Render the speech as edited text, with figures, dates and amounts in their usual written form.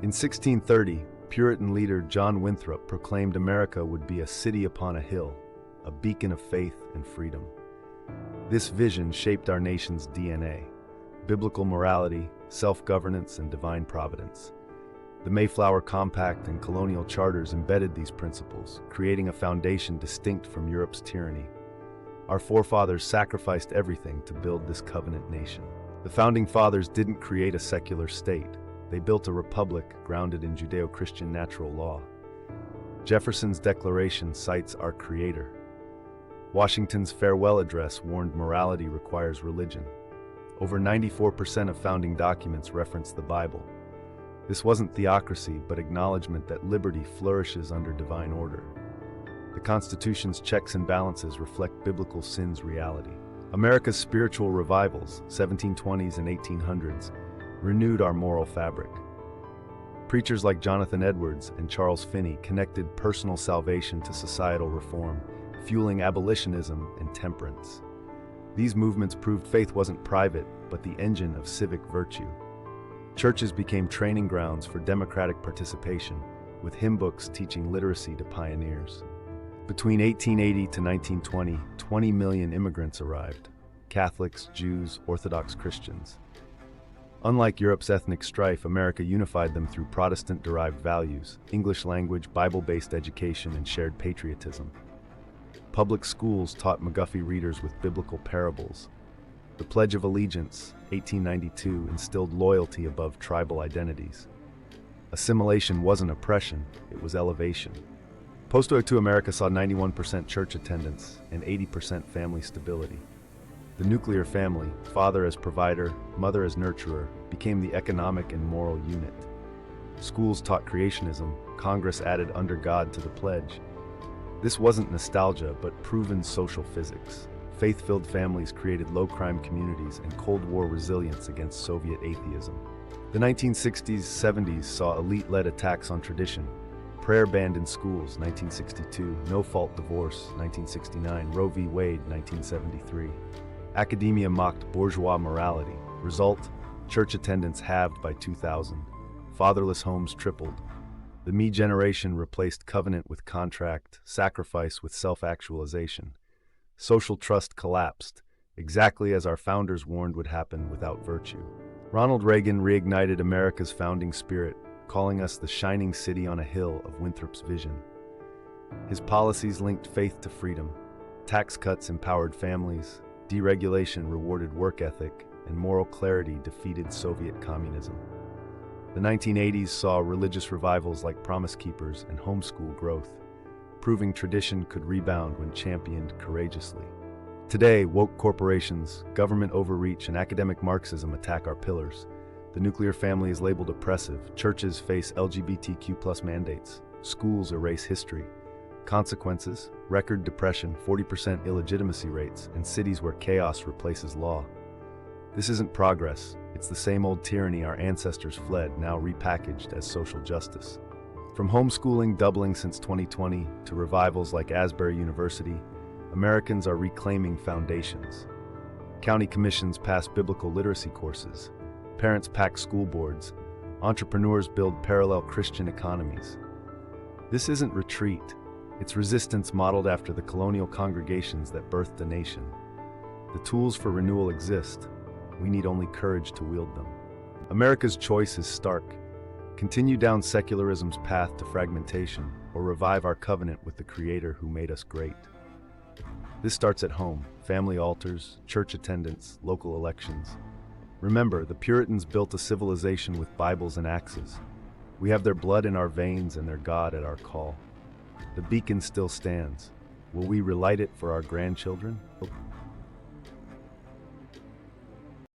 In 1630, Puritan leader John Winthrop proclaimed America would be a city upon a hill, a beacon of faith and freedom. This vision shaped our nation's DNA: biblical morality, self-governance, and divine providence. The Mayflower Compact and colonial charters embedded these principles, creating a foundation distinct from Europe's tyranny. Our forefathers sacrificed everything to build this covenant nation. The Founding Fathers didn't create a secular state. They built a republic grounded in Judeo-Christian natural law. Jefferson's Declaration cites our Creator. Washington's farewell address warned morality requires religion. Over 94% of founding documents reference the Bible. This wasn't theocracy, but acknowledgement that liberty flourishes under divine order. The Constitution's checks and balances reflect biblical sin's reality. America's spiritual revivals, 1720s and 1800s, renewed our moral fabric. Preachers like Jonathan Edwards and Charles Finney connected personal salvation to societal reform, fueling abolitionism and temperance. These movements proved faith wasn't private, but the engine of civic virtue. Churches became training grounds for democratic participation, with hymn books teaching literacy to pioneers. Between 1880 to 1920, 20 million immigrants arrived: Catholics, Jews, Orthodox Christians. Unlike Europe's ethnic strife, America unified them through Protestant-derived values: English language, Bible-based education, and shared patriotism. Public schools taught McGuffey readers with biblical parables. The Pledge of Allegiance, 1892, instilled loyalty above tribal identities. Assimilation wasn't oppression, it was elevation. Post-World War II America saw 91% church attendance and 80% family stability. The nuclear family, father as provider, mother as nurturer, became the economic and moral unit. Schools taught creationism, Congress added under God to the pledge. This wasn't nostalgia, but proven social physics. Faith-filled families created low-crime communities and Cold War resilience against Soviet atheism. The 1960s, 70s saw elite-led attacks on tradition. Prayer banned in schools, 1962. No-fault divorce, 1969. Roe v. Wade, 1973. Academia mocked bourgeois morality. Result: church attendance halved by 2000. Fatherless homes tripled. The Me generation replaced covenant with contract, sacrifice with self-actualization. Social trust collapsed, exactly as our founders warned would happen without virtue. Ronald Reagan reignited America's founding spirit, calling us the shining city on a hill of Winthrop's vision. His policies linked faith to freedom. Tax cuts empowered families, deregulation rewarded work ethic, and moral clarity defeated Soviet communism. The 1980s saw religious revivals like Promise Keepers and homeschool growth, proving tradition could rebound when championed courageously. Today, woke corporations, government overreach, and academic Marxism attack our pillars. The nuclear family is labeled oppressive, churches face LGBTQ+ mandates, schools erase history. Consequences: record depression, 40% illegitimacy rates, and cities where chaos replaces law. This isn't progress, it's the same old tyranny our ancestors fled, now repackaged as social justice. From homeschooling doubling since 2020 to revivals like Asbury University, Americans are reclaiming foundations. County commissions pass biblical literacy courses. Parents pack school boards. Entrepreneurs build parallel Christian economies. This isn't retreat. It's resistance modeled after the colonial congregations that birthed a nation. The tools for renewal exist. We need only courage to wield them. America's choice is stark. Continue down secularism's path to fragmentation, or revive our covenant with the Creator who made us great. This starts at home: family altars, church attendance, local elections. Remember, the Puritans built a civilization with Bibles and axes. We have their blood in our veins and their God at our call. The beacon still stands. Will we relight it for our grandchildren?